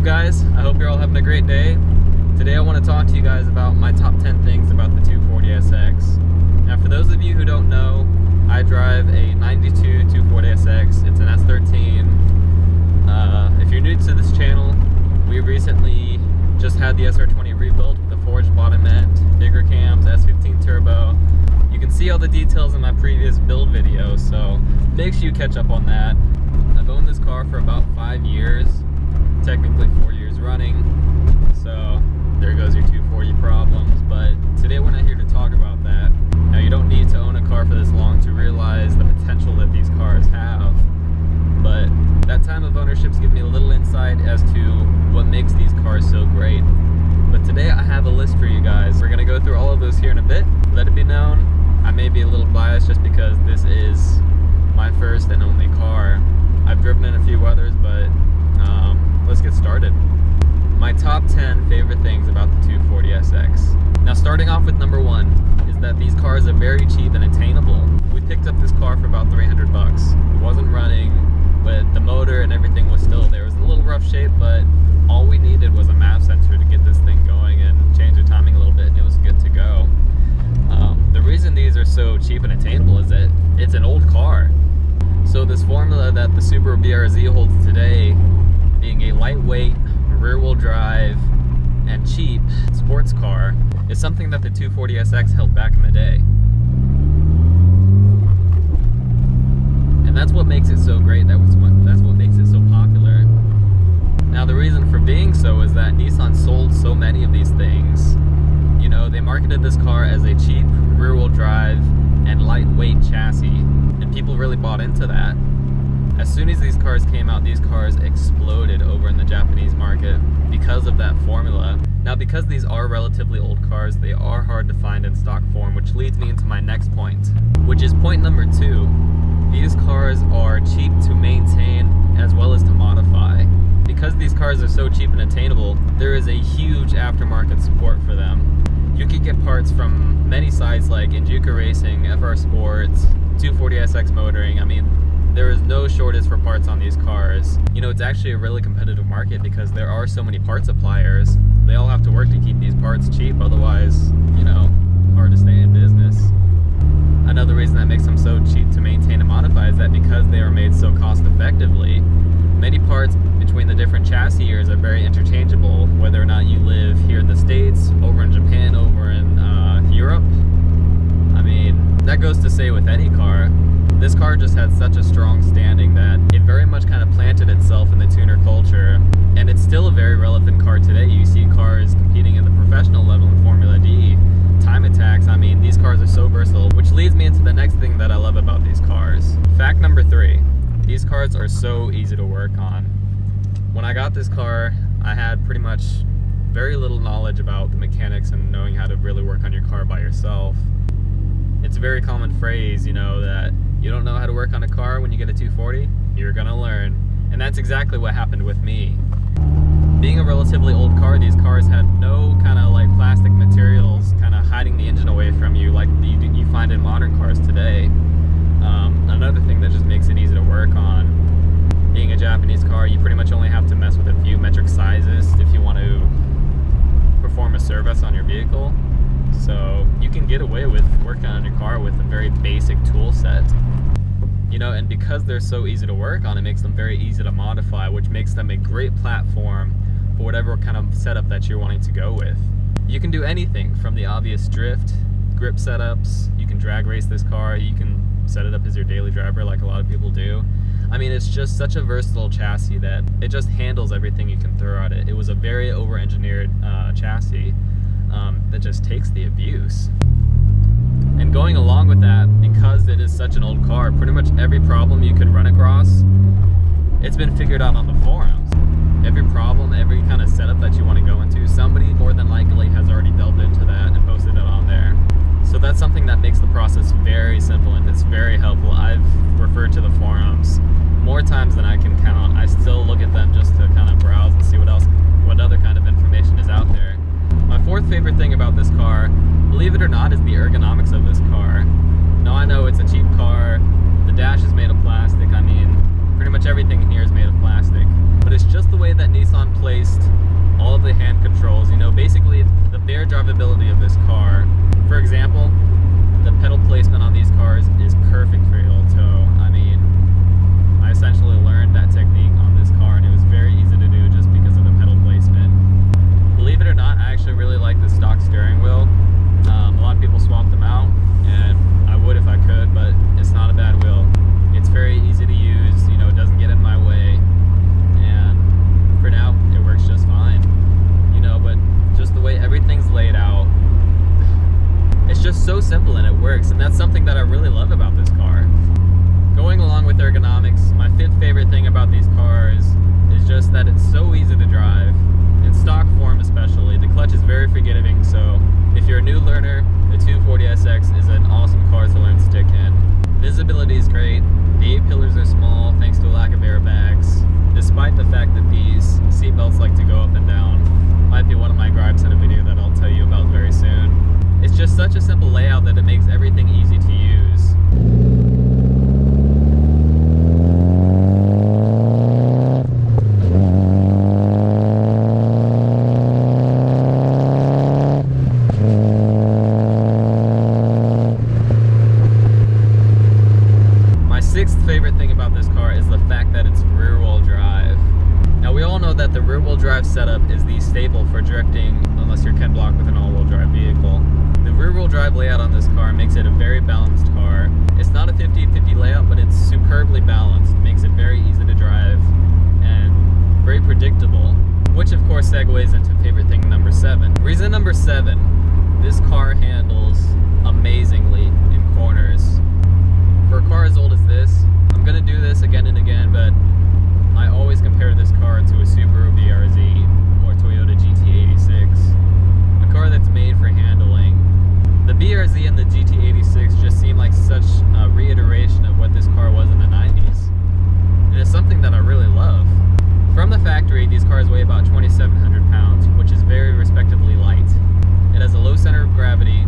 up, guys? I hope you're all having a great day. Today I want to talk to you guys about my top 10 things about the 240SX. Now, for those of you who don't know, I drive a 92 240SX. It's an S13. If you're new to this channel, we recently just had the SR20 rebuilt with the forged bottom end, bigger cams, S15 turbo. You can see all the details in my previous build video, so make sure you catch up on that. I've owned this car for about 5 years, technically 4 years running, so there goes your 240 problems. But today we're not here to talk about that. Now, you don't need to own a car for this long to realize the potential that these cars have, but that time of ownership's given me a little insight as to what makes these cars so great. But today I have a list for you guys. We're gonna go through all of those here in a bit. Let it be known, I may be a little biased just because this is my first and only car. I've driven in a few others, but let's get started. My top 10 favorite things about the 240SX. Now, starting off with number one is that these cars are very cheap and attainable. We picked up this car for about 300 bucks. It wasn't running, but the motor and everything was still there. It was in a little rough shape, but all we needed was a map sensor to get this thing going and change the timing a little bit, and it was good to go. The reason these are so cheap and attainable is that it's an old car. So this formula that the Subaru BRZ holds today, being a lightweight, rear-wheel drive, and cheap sports car, is something that the 240SX held back in the day. And that's what makes it so great. That's what makes it so popular. Now, the reason for being so is that Nissan sold so many of these things. You know, they marketed this car as a cheap rear-wheel drive and lightweight chassis, and people really bought into that. As soon as these cars came out, these cars exploded over in the Japanese market because of that formula. Now, because these are relatively old cars, they are hard to find in stock form, which leads me into my next point, which is point number two. These cars are cheap to maintain as well as to modify. Because these cars are so cheap and attainable, there is a huge aftermarket support for them. You can get parts from many sites like Injuka Racing, FR Sports, 240SX Motoring. I mean, there is no shortage for parts on these cars. You know, it's actually a really competitive market because there are so many part suppliers. They all have to work to keep these parts cheap, otherwise, you know, hard to stay in business. Another reason that makes them so cheap to maintain and modify is that because they are made so cost effectively, many parts between the different chassis years are very interchangeable, whether or not you live here in the States, over in Japan, over in Europe. I mean, that goes to say with any car. This car just had such a strong standing that it very much kind of planted itself in the tuner culture, and it's still a very relevant car today. You see cars competing in the professional level in Formula D, time attacks. I mean, these cars are so versatile, which leads me into the next thing that I love about these cars. Fact number three, these cars are so easy to work on. When I got this car, I had pretty much very little knowledge about the mechanics and knowing how to really work on your car by yourself. It's a very common phrase, you know, that you don't know how to work on a car when you get a 240, you're gonna learn. And that's exactly what happened with me. Being a relatively old car, these cars had no kind of like plastic materials kind of hiding the engine away from you like you find in modern cars today. Another thing that just makes it easy to work on. Being a Japanese car, you pretty much only have to mess with a few metric sizes if you want to perform a service on your vehicle. So you can get away with working on your car with a very basic tool set. You know, and because they're so easy to work on, it makes them very easy to modify, which makes them a great platform for whatever kind of setup that you're wanting to go with. You can do anything from the obvious drift, grip setups. You can drag race this car. You can set it up as your daily driver like a lot of people do. I mean, it's just such a versatile chassis that it just handles everything you can throw at it. It was a very over-engineered chassis that just takes the abuse. And going along with that, because it is such an old car, pretty much every problem you could run across, it's been figured out on the forums. Every problem, every kind of setup that you want to go into, somebody more than likely has already delved into that and posted it on there. So that's something that makes the process very simple, and it's very helpful. I've referred to the forums more times than I can count. I still look at them just to kind of browse and see what other kind of information is out there. My fourth favorite thing about this car, believe it or not, is the ergonomics of this car. Now, I know it's a cheap car, the dash is made of plastic. I mean, Pretty much everything in here is made of plastic. But it's just the way that Nissan placed all of the hand controls. You know, basically the bare drivability of this car. For example, the pedal placement on these cars is perfect for heel toe. I mean, I essentially learned that technique on this car, and it was very easy to do just because of the pedal placement. Believe it or not, I actually really like the stock steering wheel. A lot of people swap them out, and I would if I could, but it's not a bad wheel. It's very easy to use, you know, it doesn't get in my way, and for now, it works just fine. You know, but just the way everything's laid out, it's just so simple and it works, and that's something that I really love about this car. Going along with ergonomics, my fifth favorite thing about these cars is just that it's so easy to drive. In stock form especially, the clutch is very forgiving, so if you're a new learner, the 240SX is an awesome car to learn stick in. Visibility is great, the A-pillars are small thanks to a lack of airbags, despite the fact that these seat belts like to go up and down. Might be one of my gripes in a video that I'll tell you about very soon. It's just such a simple layout that it makes everything easy to use. My sixth favorite thing about this car is the fact that it's rear-wheel drive. Now we all know that the rear-wheel drive setup is the staple for drifting unless you're Ken Block with an all-wheel drive vehicle. The rear-wheel drive layout on this car makes it a very balanced car. It's not a 50-50 layout, but it's superbly balanced. It makes it very easy to drive and very predictable, which of course segues into favorite thing number 7. Reason number 7, this car handles amazingly in corners. For a car as old as this, I'm gonna do this again and again, but I always compare this car to a Subaru BRZ or Toyota GT86, a car that's made for handling. The BRZ and the GT86 just seem like such a reiteration of what this car was in the 90s. And it's something that I really love. From the factory, these cars weigh about 2,700 pounds, which is very respectably light. It has a low center of gravity,